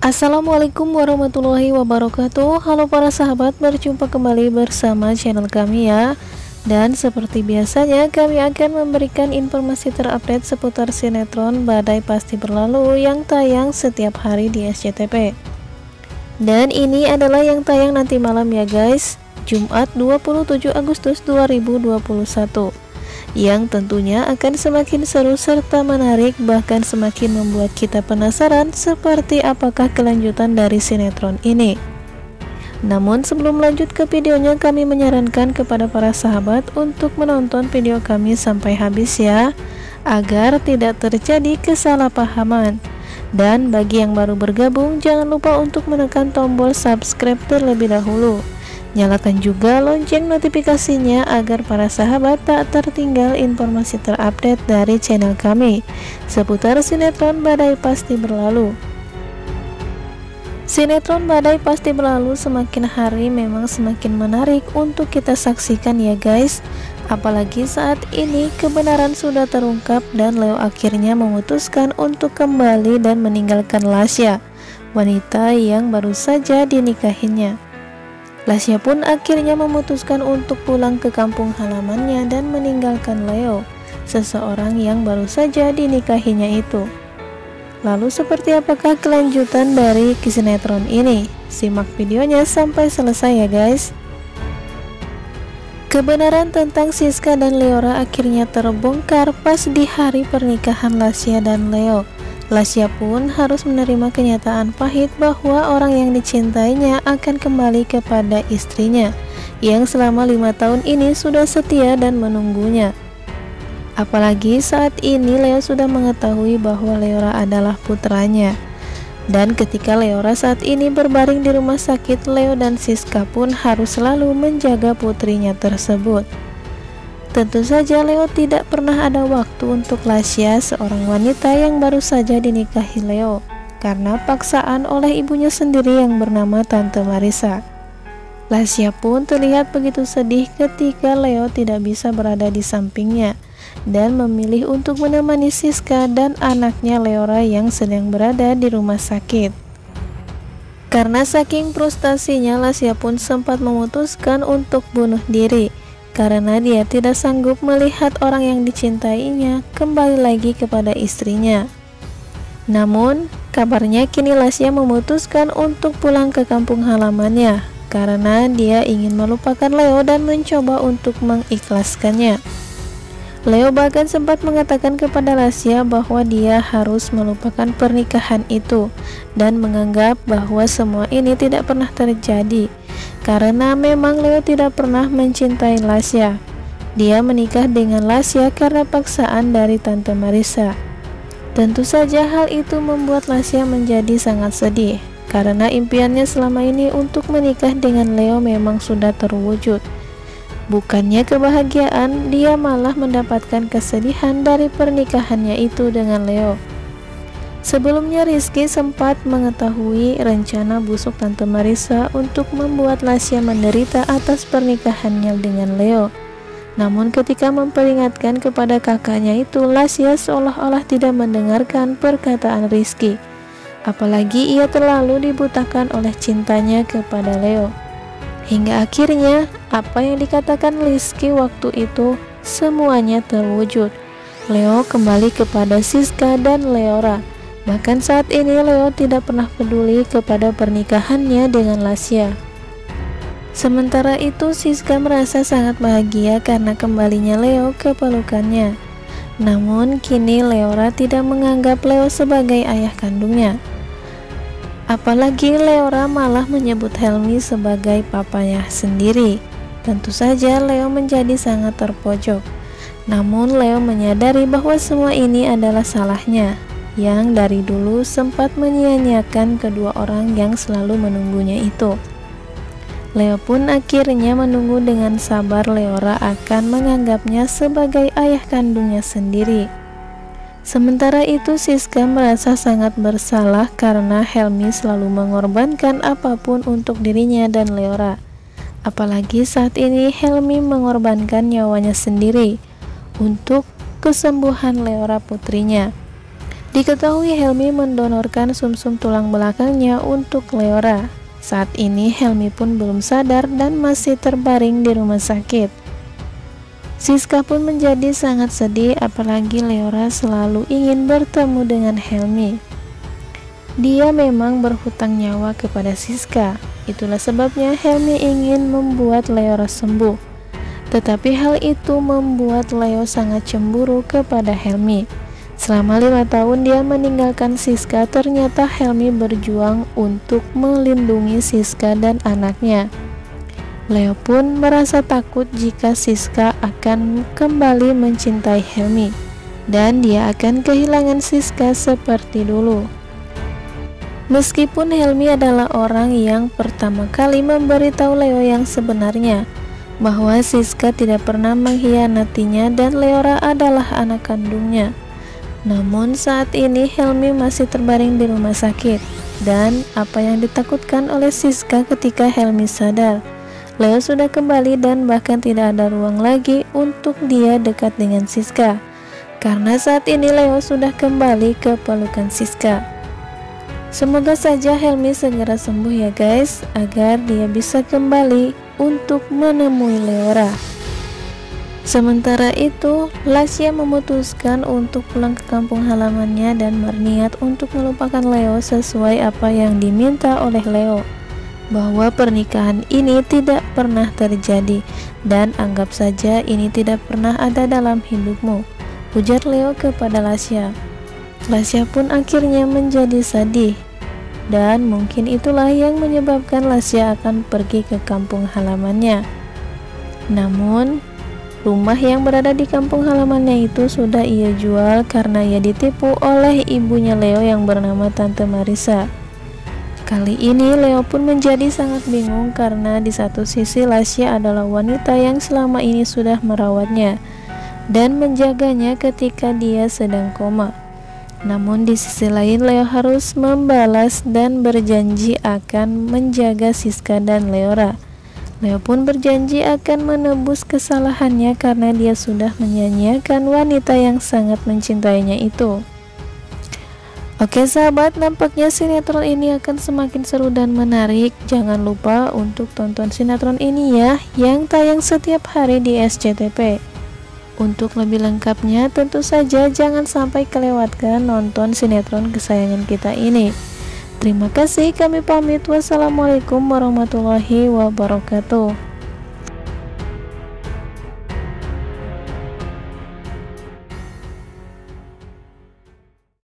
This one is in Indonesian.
Assalamualaikum warahmatullahi wabarakatuh. Halo para sahabat, berjumpa kembali bersama channel kami ya. Dan seperti biasanya kami akan memberikan informasi terupdate seputar sinetron Badai Pasti Berlalu yang tayang setiap hari di SCTV. Dan ini adalah yang tayang nanti malam ya guys, Jumat 27 Agustus 2021, yang tentunya akan semakin seru serta menarik, bahkan semakin membuat kita penasaran seperti apakah kelanjutan dari sinetron ini. Namun sebelum lanjut ke videonya, kami menyarankan kepada para sahabat untuk menonton video kami sampai habis ya, agar tidak terjadi kesalahpahaman. Dan bagi yang baru bergabung, jangan lupa untuk menekan tombol subscribe terlebih dahulu. Nyalakan juga lonceng notifikasinya agar para sahabat tak tertinggal informasi terupdate dari channel kami seputar sinetron Badai Pasti Berlalu. Sinetron Badai Pasti Berlalu semakin hari memang semakin menarik untuk kita saksikan ya guys. Apalagi saat ini kebenaran sudah terungkap dan Leo akhirnya memutuskan untuk kembali dan meninggalkan Lasya, wanita yang baru saja dinikahinya. Lasya pun akhirnya memutuskan untuk pulang ke kampung halamannya dan meninggalkan Leo, seseorang yang baru saja dinikahinya itu. Lalu seperti apakah kelanjutan dari sinetron ini? Simak videonya sampai selesai ya guys. Kebenaran tentang Siska dan Leora akhirnya terbongkar pas di hari pernikahan Lasya dan Leo. Lasya pun harus menerima kenyataan pahit bahwa orang yang dicintainya akan kembali kepada istrinya yang selama 5 tahun ini sudah setia dan menunggunya. Apalagi saat ini Leo sudah mengetahui bahwa Leora adalah putranya. Dan ketika Leora saat ini berbaring di rumah sakit, Leo dan Siska pun harus selalu menjaga putrinya tersebut. Tentu saja Leo tidak pernah ada waktu untuk Lasya, seorang wanita yang baru saja dinikahi Leo, karena paksaan oleh ibunya sendiri yang bernama Tante Marissa. Lasya pun terlihat begitu sedih ketika Leo tidak bisa berada di sampingnya dan memilih untuk menemani Siska dan anaknya Leora yang sedang berada di rumah sakit. Karena saking frustasinya, Lasya pun sempat memutuskan untuk bunuh diri karena dia tidak sanggup melihat orang yang dicintainya kembali lagi kepada istrinya. Namun, kabarnya kini Lasya memutuskan untuk pulang ke kampung halamannya karena dia ingin melupakan Leo dan mencoba untuk mengikhlaskannya. Leo bahkan sempat mengatakan kepada Lasya bahwa dia harus melupakan pernikahan itu dan menganggap bahwa semua ini tidak pernah terjadi. Karena memang Leo tidak pernah mencintai Lasya. Dia menikah dengan Lasya karena paksaan dari Tante Marissa. Tentu saja hal itu membuat Lasya menjadi sangat sedih, karena impiannya selama ini untuk menikah dengan Leo memang sudah terwujud. Bukannya kebahagiaan, dia malah mendapatkan kesedihan dari pernikahannya itu dengan Leo. Sebelumnya Rizky sempat mengetahui rencana busuk Tante Marissa untuk membuat Lasya menderita atas pernikahannya dengan Leo. Namun ketika memperingatkan kepada kakaknya itu, Lasya seolah-olah tidak mendengarkan perkataan Rizky. Apalagi ia terlalu dibutakan oleh cintanya kepada Leo. Hingga akhirnya apa yang dikatakan Rizky waktu itu semuanya terwujud. Leo kembali kepada Siska dan Leora. Bahkan saat ini Leo tidak pernah peduli kepada pernikahannya dengan Lasya. Sementara itu Siska merasa sangat bahagia karena kembalinya Leo ke pelukannya. Namun kini Leora tidak menganggap Leo sebagai ayah kandungnya. Apalagi Leora malah menyebut Helmi sebagai papanya sendiri. Tentu saja Leo menjadi sangat terpojok. Namun Leo menyadari bahwa semua ini adalah salahnya, yang dari dulu sempat menyia-nyiakan kedua orang yang selalu menunggunya itu. Leo pun akhirnya menunggu dengan sabar Leora akan menganggapnya sebagai ayah kandungnya sendiri. Sementara itu Siska merasa sangat bersalah karena Helmi selalu mengorbankan apapun untuk dirinya dan Leora. Apalagi saat ini Helmi mengorbankan nyawanya sendiri untuk kesembuhan Leora putrinya. Diketahui Helmi mendonorkan sumsum tulang belakangnya untuk Leora. Saat ini Helmi pun belum sadar dan masih terbaring di rumah sakit. Siska pun menjadi sangat sedih, apalagi Leora selalu ingin bertemu dengan Helmi. Dia memang berhutang nyawa kepada Siska. Itulah sebabnya Helmi ingin membuat Leora sembuh. Tetapi hal itu membuat Leo sangat cemburu kepada Helmi. Selama 5 tahun dia meninggalkan Siska, ternyata Helmi berjuang untuk melindungi Siska dan anaknya. Leo pun merasa takut jika Siska akan kembali mencintai Helmi, dan dia akan kehilangan Siska seperti dulu. Meskipun Helmi adalah orang yang pertama kali memberitahu Leo yang sebenarnya, bahwa Siska tidak pernah mengkhianatinya dan Leora adalah anak kandungnya. Namun saat ini Helmi masih terbaring di rumah sakit, dan apa yang ditakutkan oleh Siska ketika Helmi sadar, Leo sudah kembali dan bahkan tidak ada ruang lagi untuk dia dekat dengan Siska, karena saat ini Leo sudah kembali ke pelukan Siska. Semoga saja Helmi segera sembuh ya guys, agar dia bisa kembali untuk menemui Leora. Sementara itu, Lasya memutuskan untuk pulang ke kampung halamannya dan berniat untuk melupakan Leo sesuai apa yang diminta oleh Leo, bahwa pernikahan ini tidak pernah terjadi dan anggap saja ini tidak pernah ada dalam hidupmu, ujar Leo kepada Lasya. Lasya pun akhirnya menjadi sedih, dan mungkin itulah yang menyebabkan Lasya akan pergi ke kampung halamannya. Namun rumah yang berada di kampung halamannya itu sudah ia jual karena ia ditipu oleh ibunya Leo yang bernama Tante Marisa. Kali ini Leo pun menjadi sangat bingung karena di satu sisi Lasya adalah wanita yang selama ini sudah merawatnya dan menjaganya ketika dia sedang koma. Namun di sisi lain Leo harus membalas dan berjanji akan menjaga Siska dan Leora. Leo pun berjanji akan menebus kesalahannya karena dia sudah menyanyiakan wanita yang sangat mencintainya itu. Oke sahabat, nampaknya sinetron ini akan semakin seru dan menarik. Jangan lupa untuk tonton sinetron ini ya, yang tayang setiap hari di SCTV. Untuk lebih lengkapnya tentu saja jangan sampai kelewatkan nonton sinetron kesayangan kita ini. Terima kasih, kami pamit. Wassalamualaikum warahmatullahi wabarakatuh.